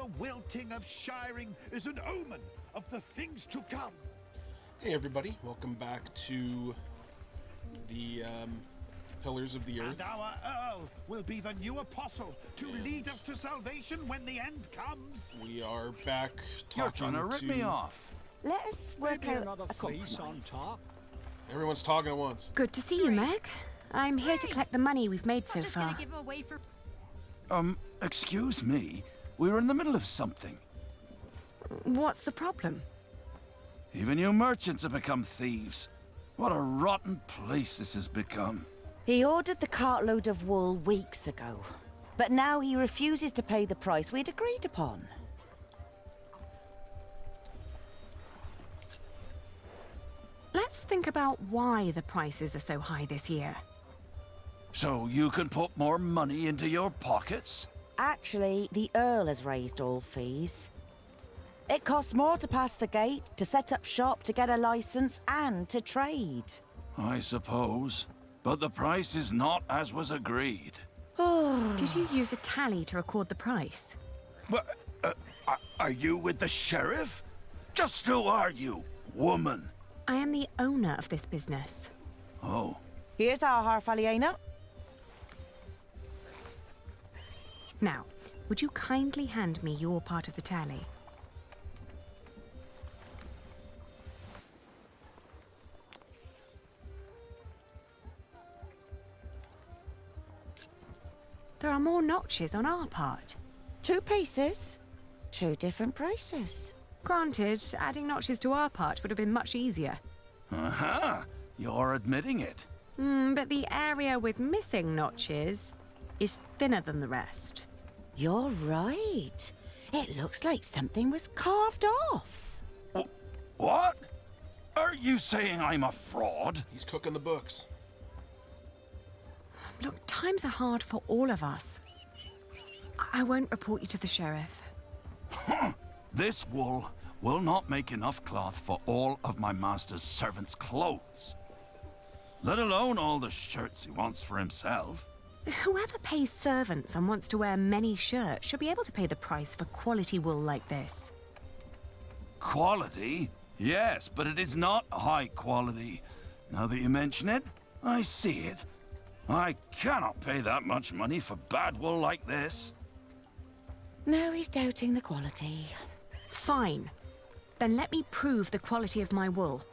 The wilting of Shiring is an omen of the things to come. Hey everybody, welcome back to the Pillars of the Earth. And our Earl will be the new apostle to lead us to salvation when the end comes. We are back You're talking trying to rip me off. Let us work out a fleece on compromise. top. Everyone's talking at once. Good to see you, Meg. I'm here to collect the money we've made so far. Excuse me. We were in the middle of something. What's the problem? Even you merchants have become thieves. What a rotten place this has become. He ordered the cartload of wool weeks ago, but now he refuses to pay the price we'd agreed upon. Let's think about why the prices are so high this year. So you can put more money into your pockets? Actually, the Earl has raised all fees. It costs more to pass the gate, to set up shop, to get a license, and to trade. I suppose. But the price is not as was agreed. Did you use a tally to record the price? But, are you with the sheriff? Just who are you, woman? I am the owner of this business. Oh, Here's our Harfaliena. Now, would you kindly hand me your part of the tally? There are more notches on our part. 2 pieces, 2 different prices. Granted, adding notches to our part would have been much easier. aha! You're admitting it. But the area with missing notches is thinner than the rest. You're right. It looks like something was carved off. What? Are you saying I'm a fraud? He's cooking the books. Look, times are hard for all of us. I won't report you to the sheriff. This wool will not make enough cloth for all of my master's servants' clothes. Let alone all the shirts he wants for himself. Whoever pays servants and wants to wear many shirts should be able to pay the price for quality wool like this. Quality? Yes, but it is not high quality. Now that you mention it, I see it. I cannot pay that much money for bad wool like this. Now he's doubting the quality. Fine. Then let me prove the quality of my wool.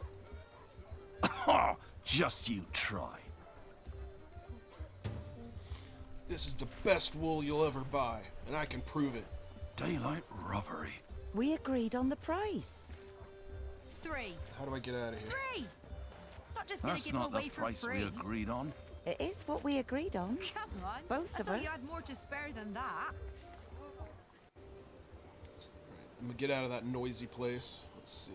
Oh, just you try. This is the best wool you'll ever buy, and I can prove it. Daylight robbery. We agreed on the price. 3. How do I get out of here? 3. Not just gonna That's give them not the away for price free. we agreed on. It is what we agreed on. Come on. Both I of thought you us. had more to spare than that. I'm gonna get out of that noisy place. Let's see.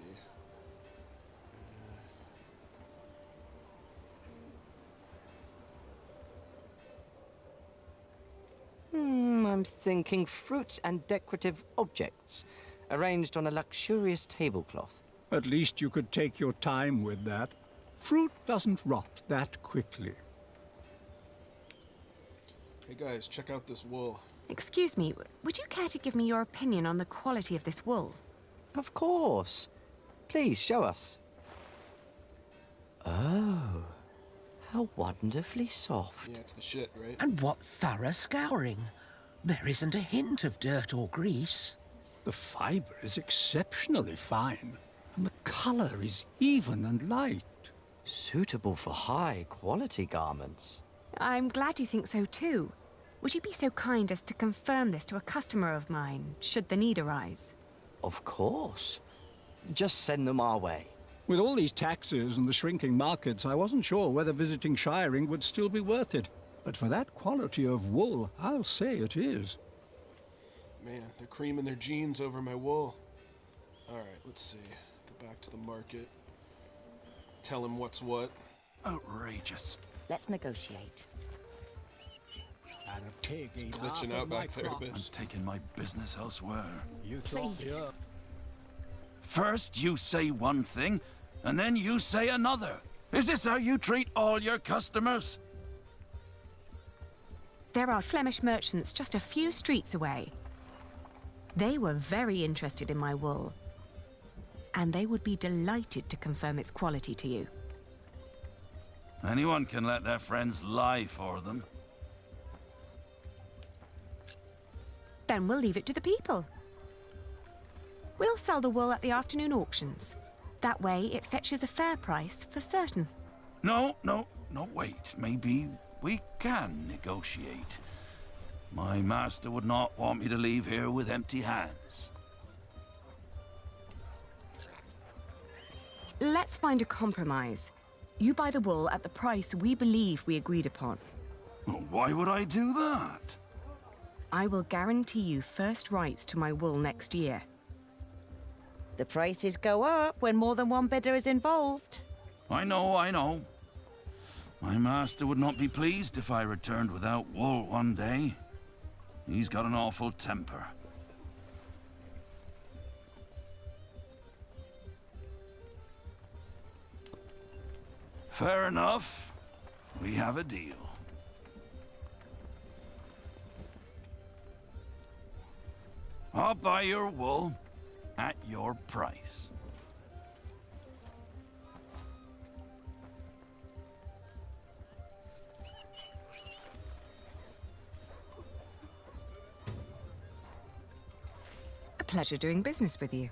I'm thinking fruits and decorative objects, arranged on a luxurious tablecloth. At least you could take your time with that. Fruit doesn't rot that quickly. Hey guys, check out this wool. Excuse me, would you care to give me your opinion on the quality of this wool? Of course. Please show us. Oh, how wonderfully soft. Yeah, it's the shit, right? And what thorough scouring. There isn't a hint of dirt or grease. The fiber is exceptionally fine, and the color is even and light. Suitable for high-quality garments. I'm glad you think so too. Would you be so kind as to confirm this to a customer of mine, should the need arise? Of course. Just send them our way. With all these taxes and the shrinking markets, I wasn't sure whether visiting Shiring would still be worth it. But for that quality of wool, I'll say it is. Man, they're creaming their jeans over my wool. Alright, let's see. Go back to the market. Tell him what's what. Outrageous. Let's negotiate. And a pig ain't Glitching half out of my back there a crop. bit. I'm taking my business elsewhere. You thought Please. the First you say one thing, and then you say another. Is this how you treat all your customers? There are Flemish merchants just a few streets away. They were very interested in my wool, and they would be delighted to confirm its quality to you. Anyone can let their friends lie for them. Then we'll leave it to the people. We'll sell the wool at the afternoon auctions. That way it fetches a fair price for certain. No, wait. Maybe we can negotiate. My master would not want me to leave here with empty hands. Let's find a compromise. You buy the wool at the price we believe we agreed upon. Why would I do that? I will guarantee you first rights to my wool next year. The prices go up when more than one bidder is involved. I know. My master would not be pleased if I returned without wool one day. He's got an awful temper. Fair enough. We have a deal. I'll buy your wool at your price. A pleasure doing business with you.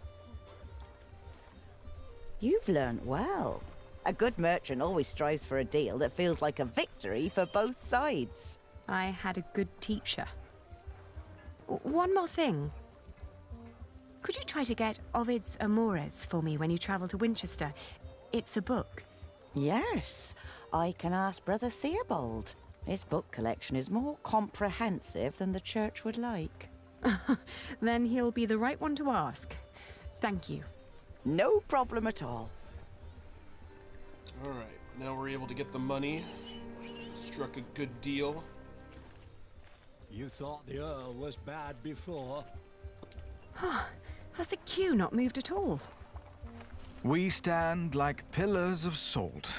You've learnt well. A good merchant always strives for a deal that feels like a victory for both sides. I had a good teacher. One more thing. Could you try to get Ovid's Amores for me when you travel to Winchester? It's a book. Yes, I can ask Brother Theobald. His book collection is more comprehensive than the church would like. Then he'll be the right one to ask. Thank you. No problem at all. Alright, now we're able to get the money. Struck a good deal. You thought the Earl was bad before? Has the queue not moved at all? We stand like pillars of salt.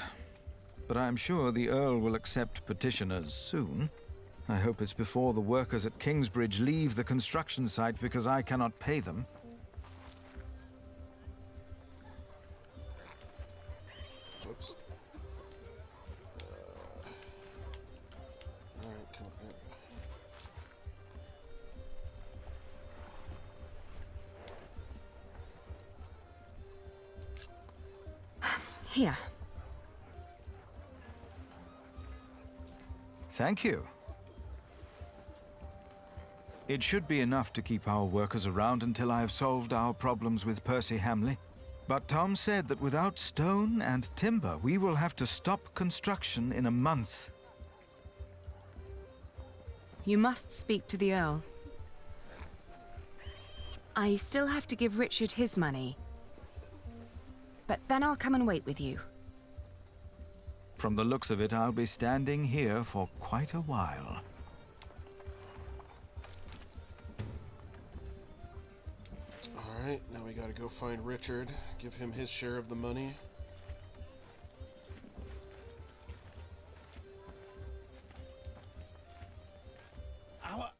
But I'm sure the Earl will accept petitioners soon. I hope it's before the workers at Kingsbridge leave the construction site because I cannot pay them. Whoops. Alright, come on. Here. Thank you. It should be enough to keep our workers around until I have solved our problems with Percy Hamley. But Tom said that without stone and timber, we will have to stop construction in a month. You must speak to the Earl. I still have to give Richard his money. But then I'll come and wait with you. From the looks of it, I'll be standing here for quite a while. Alright, now we gotta go find Richard, give him his share of the money. Our...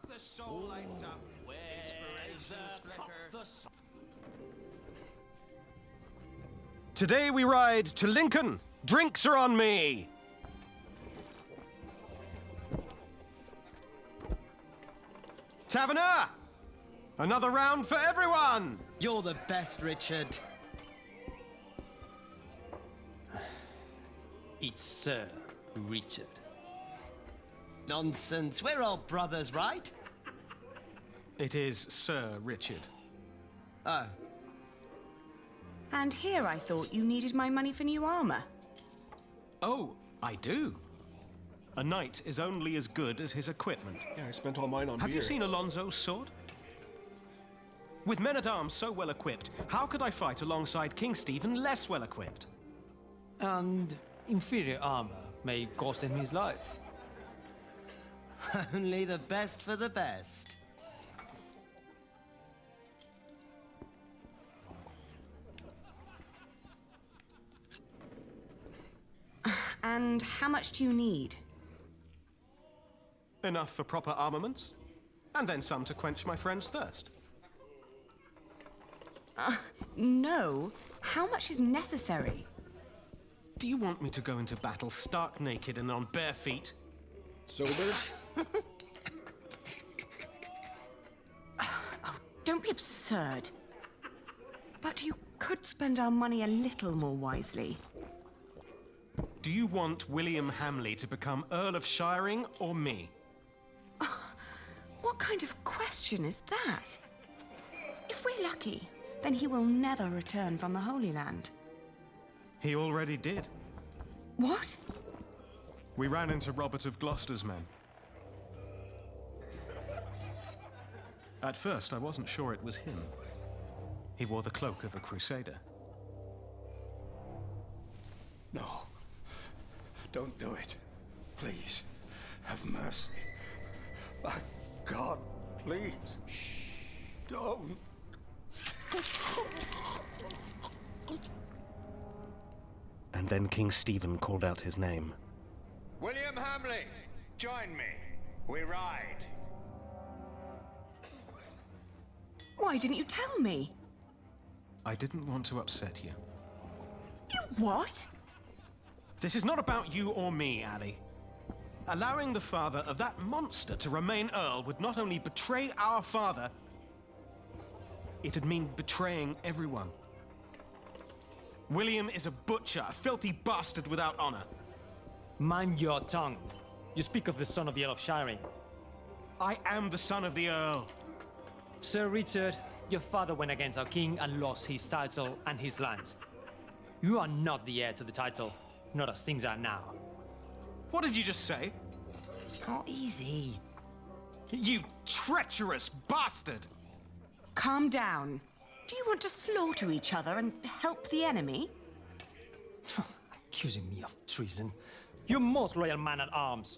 The soul lights up. Inspirations flicker. Today we ride to Lincoln. Drinks are on me. Taverner! Another round for everyone! You're the best, Richard. It's Sir Richard. Nonsense. We're all brothers, right? It is Sir Richard. Oh. And here I thought you needed my money for new armor. Oh, I do. A knight is only as good as his equipment. Yeah, I spent all mine on Have beer. you seen Alonso's sword? With men-at-arms so well equipped, how could I fight alongside King Stephen less well equipped? And inferior armor may cost him his life. Only the best for the best. And how much do you need? Enough for proper armaments, and then some to quench my friend's thirst. No. How much is necessary? Do you want me to go into battle stark naked and on bare feet? Sober? Oh, don't be absurd. But you could spend our money a little more wisely. Do you want William Hamley to become Earl of Shiring or me? What kind of question is that? If we're lucky, then he will never return from the Holy Land. He already did. What? We ran into Robert of Gloucester's men. At first, I wasn't sure it was him. He wore the cloak of a crusader. No. Don't do it. Please. Have mercy. My God, please. Don't. And then King Stephen called out his name. William Hamley, join me. We ride. Why didn't you tell me? I didn't want to upset you. You what? This is not about you or me, Ali. Allowing the father of that monster to remain Earl would not only betray our father, it'd mean betraying everyone. William is a butcher, a filthy bastard without honor. Mind your tongue. You speak of the son of the Earl of Shiring. I am the son of the Earl. Sir Richard, your father went against our king and lost his title and his lands. You are not the heir to the title, not as things are now. What did you just say? Oh, easy. You treacherous bastard! Calm down. Do you want to slaughter each other and help the enemy? Accusing me of treason. You most loyal man at arms.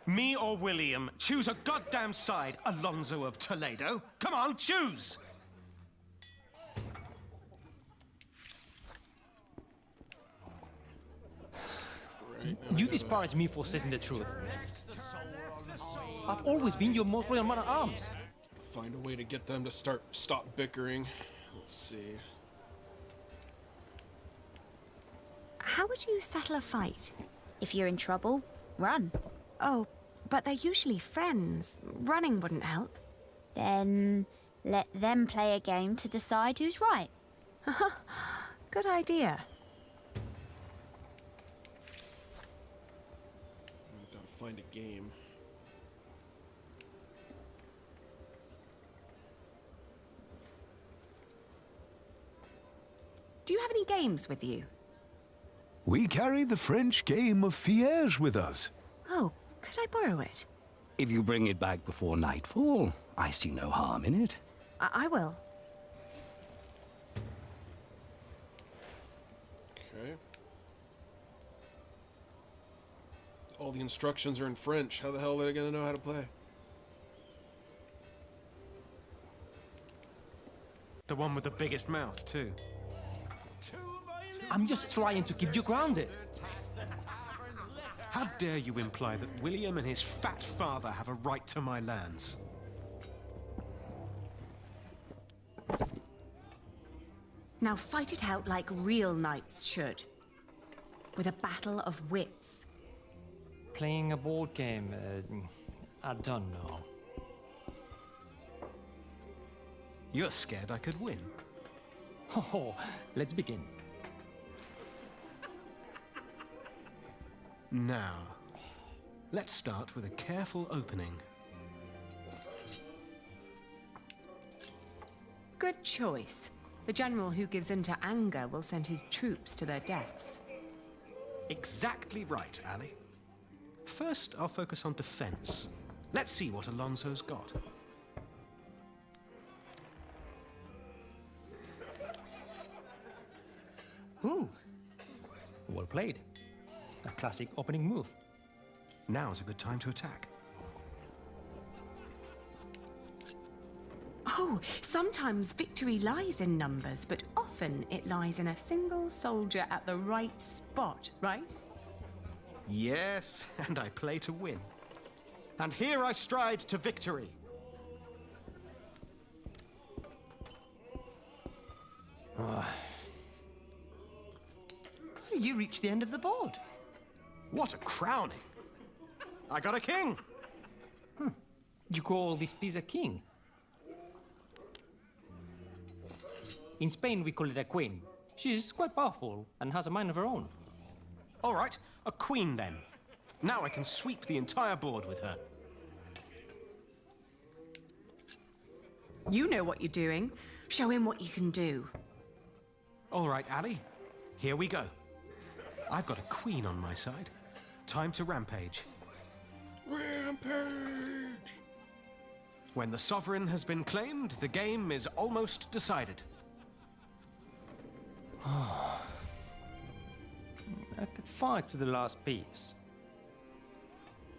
Me or William? Choose a goddamn side, Alonso of Toledo. Come on, choose! You disparage me for stating the truth. I've always been your most loyal man at arms. Find a way to get them to stop bickering. Let's see. How would you settle a fight? If you're in trouble, run. Oh, but they're usually friends. Running wouldn't help. Then let them play a game to decide who's right. Good idea. I've got to find a game. Do you have any games with you? We carry the French game of Fiège with us. Oh, could I borrow it? If you bring it back before nightfall, I see no harm in it. I will. Okay. All the instructions are in French. How the hell are they gonna know how to play? The one with the biggest mouth, too. I'm just trying to keep you grounded. How dare you imply that William and his fat father have a right to my lands? Now fight it out like real knights should. With a battle of wits. Playing a board game, I don't know. You're scared I could win. Oh, let's begin. Now, let's start with a careful opening. Good choice. The general who gives in to anger will send his troops to their deaths. Exactly right, Ali. First, I'll focus on defense. Let's see what Alonso's got. Ooh, well played. A classic opening move. Now's a good time to attack. Oh, sometimes victory lies in numbers, but often it lies in a single soldier at the right spot, right? Yes, and I play to win. And here I stride to victory. You reached the end of the board. What a crowning! I got a king! You call this piece a king? In Spain, we call it a queen. She's quite powerful and has a mind of her own. All right, a queen then. Now I can sweep the entire board with her. You know what you're doing. Show him what you can do. All right, Ali, here we go. I've got a queen on my side. Time to rampage. Rampage! When the sovereign has been claimed, the game is almost decided. I could fight to the last piece.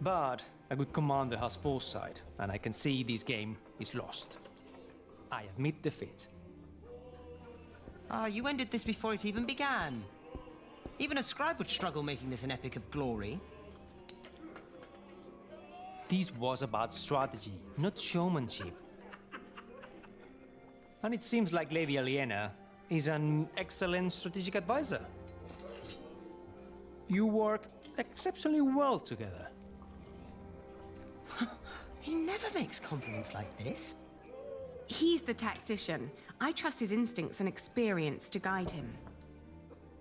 But a good commander has foresight, and I can see this game is lost. I admit defeat. Ah, you ended this before it even began. Even a scribe would struggle making this an epic of glory. This was about strategy, not showmanship. And it seems like Lady Aliena is an excellent strategic advisor. You work exceptionally well together. He never makes compliments like this. He's the tactician. I trust his instincts and experience to guide him.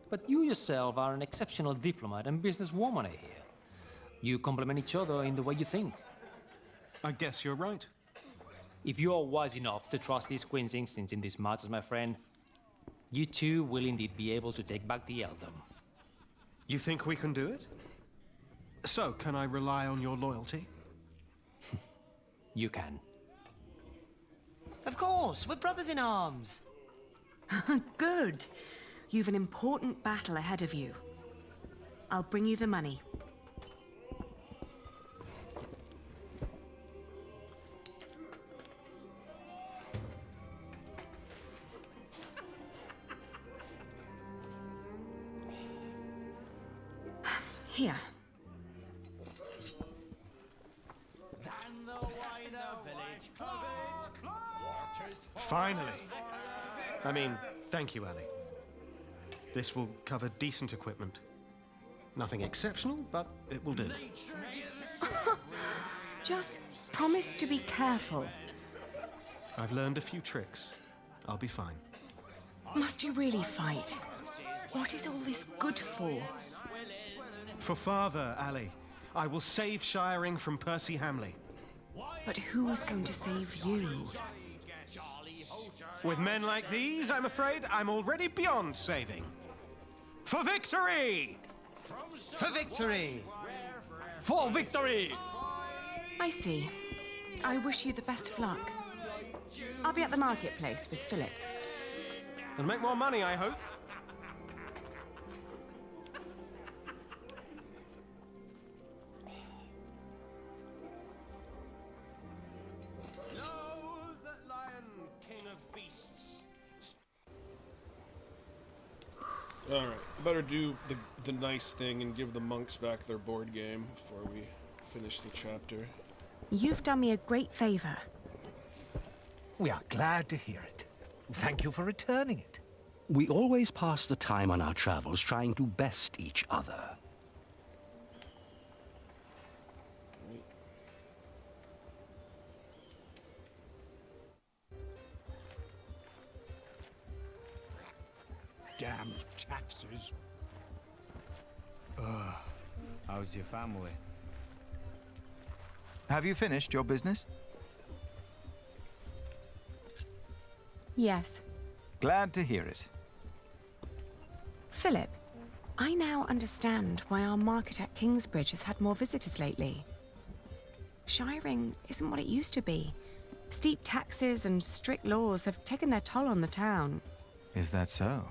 But you yourself are an exceptional diplomat and businesswoman, I hear. You complement each other in the way you think. I guess you're right. If you are wise enough to trust these queen's instincts in these matters, my friend, you two will indeed be able to take back the earldom. You think we can do it? So, can I rely on your loyalty? You can. Of course, we're brothers in arms. Good. You've an important battle ahead of you. I'll bring you the money. Here. Finally. I mean, thank you, Ali. This will cover decent equipment. Nothing exceptional, but it will do. Just promise to be careful. I've learned a few tricks. I'll be fine. Must you really fight? What is all this good for? For father, Ali. I will save Shiring from Percy Hamley. But who's going to save you? With men like these, I'm afraid I'm already beyond saving. For victory! For victory! For victory! I see. I wish you the best of luck. I'll be at the marketplace with Philip. And make more money, I hope. Alright, I better do the nice thing and give the monks back their board game before we finish the chapter. You've done me a great favor. We are glad to hear it. Thank you for returning it. We always pass the time on our travels trying to best each other. Damn taxes. How's your family? Have you finished your business? Yes. Glad to hear it. Philip, I now understand why our market at Kingsbridge has had more visitors lately. Shiring isn't what it used to be. Steep taxes and strict laws have taken their toll on the town. Is that so?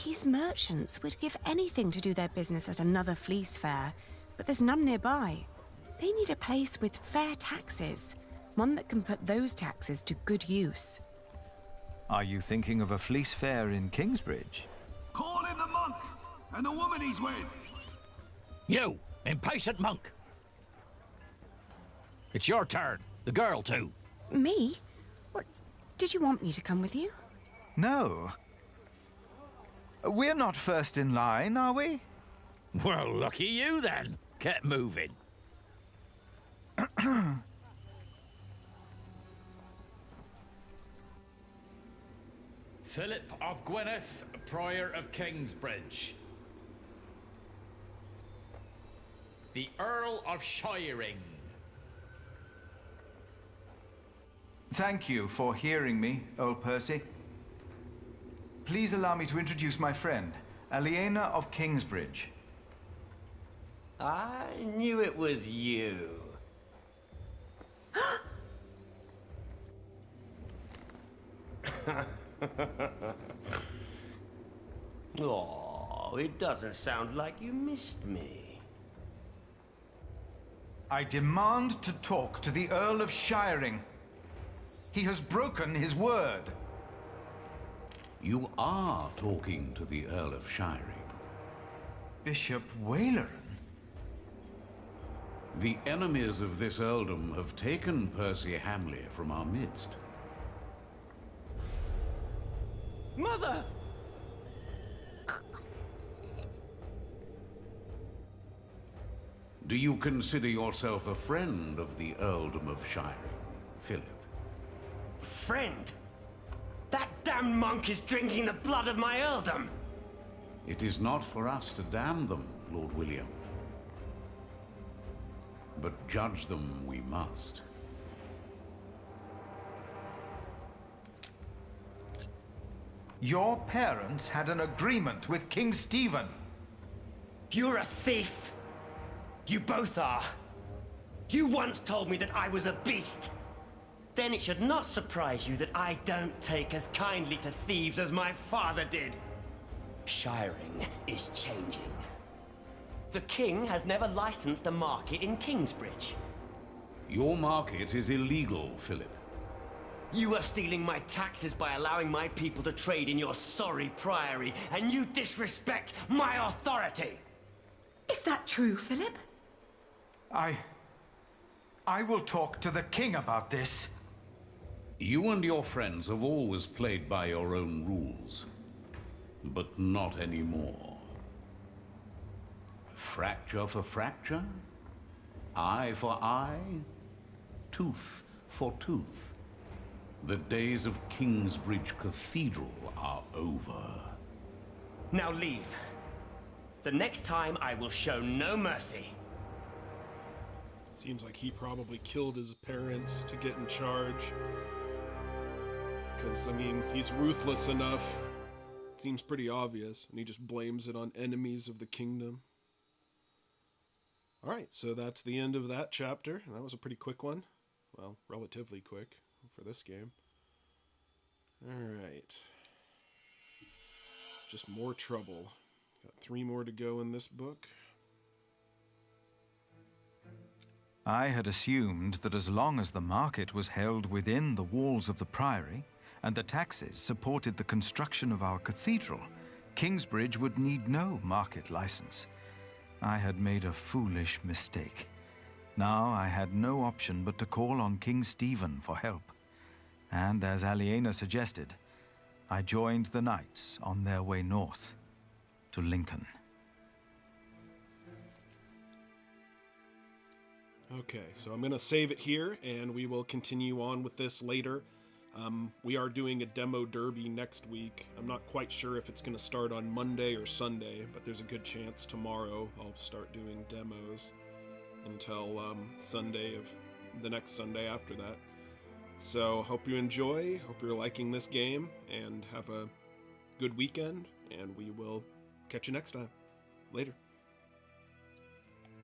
These merchants would give anything to do their business at another fleece fair, but there's none nearby. They need a place with fair taxes, one that can put those taxes to good use. Are you thinking of a fleece fair in Kingsbridge? Call in the monk and the woman he's with. You, impatient monk! It's your turn. The girl, too. Me? What? Did you want me to come with you? No. We're not first in line, are we? Well, lucky you, then. Get moving. Philip of Gwynedd, Prior of Kingsbridge. The Earl of Shiring. Thank you for hearing me, old Percy. Please allow me to introduce my friend, Aliena of Kingsbridge. I knew it was you. Oh, it doesn't sound like you missed me. I demand to talk to the Earl of Shiring. He has broken his word. You are talking to the Earl of Shiring. Bishop Waleran? The enemies of this earldom have taken Percy Hamley from our midst. Mother! Do you consider yourself a friend of the earldom of Shiring, Philip? Friend? That damned monk is drinking the blood of my earldom! It is not for us to damn them, Lord William. But judge them we must. Your parents had an agreement with King Stephen. You're a thief! You both are! You once told me that I was a beast! Then it should not surprise you that I don't take as kindly to thieves as my father did. Shiring is changing. The king has never licensed a market in Kingsbridge. Your market is illegal, Philip. You are stealing my taxes by allowing my people to trade in your sorry priory, and you disrespect my authority! Is that true, Philip? I will talk to the king about this. You and your friends have always played by your own rules, but not anymore. Fracture for fracture, eye for eye, tooth for tooth. The days of Kingsbridge Cathedral are over. Now leave. The next time I will show no mercy. Seems like he probably killed his parents to get in charge. Because, I mean, he's ruthless enough. Seems pretty obvious. And he just blames it on enemies of the kingdom. Alright, so that's the end of that chapter. That was a pretty quick one. Well, relatively quick for this game. Alright. Just more trouble. Got 3 more to go in this book. I had assumed that as long as the market was held within the walls of the priory, and the taxes supported the construction of our cathedral, Kingsbridge would need no market license. I had made a foolish mistake. Now I had no option but to call on King Stephen for help. And as Aliena suggested, I joined the knights on their way north to Lincoln. Okay, so I'm going to save it here, and we will continue on with this later. We are doing a demo derby next week. I'm not quite sure if it's going to start on Monday or Sunday, but there's a good chance tomorrow I'll start doing demos until Sunday of the next Sunday after that. So, hope you enjoy, hope you're liking this game, and have a good weekend, and we will catch you next time. Later.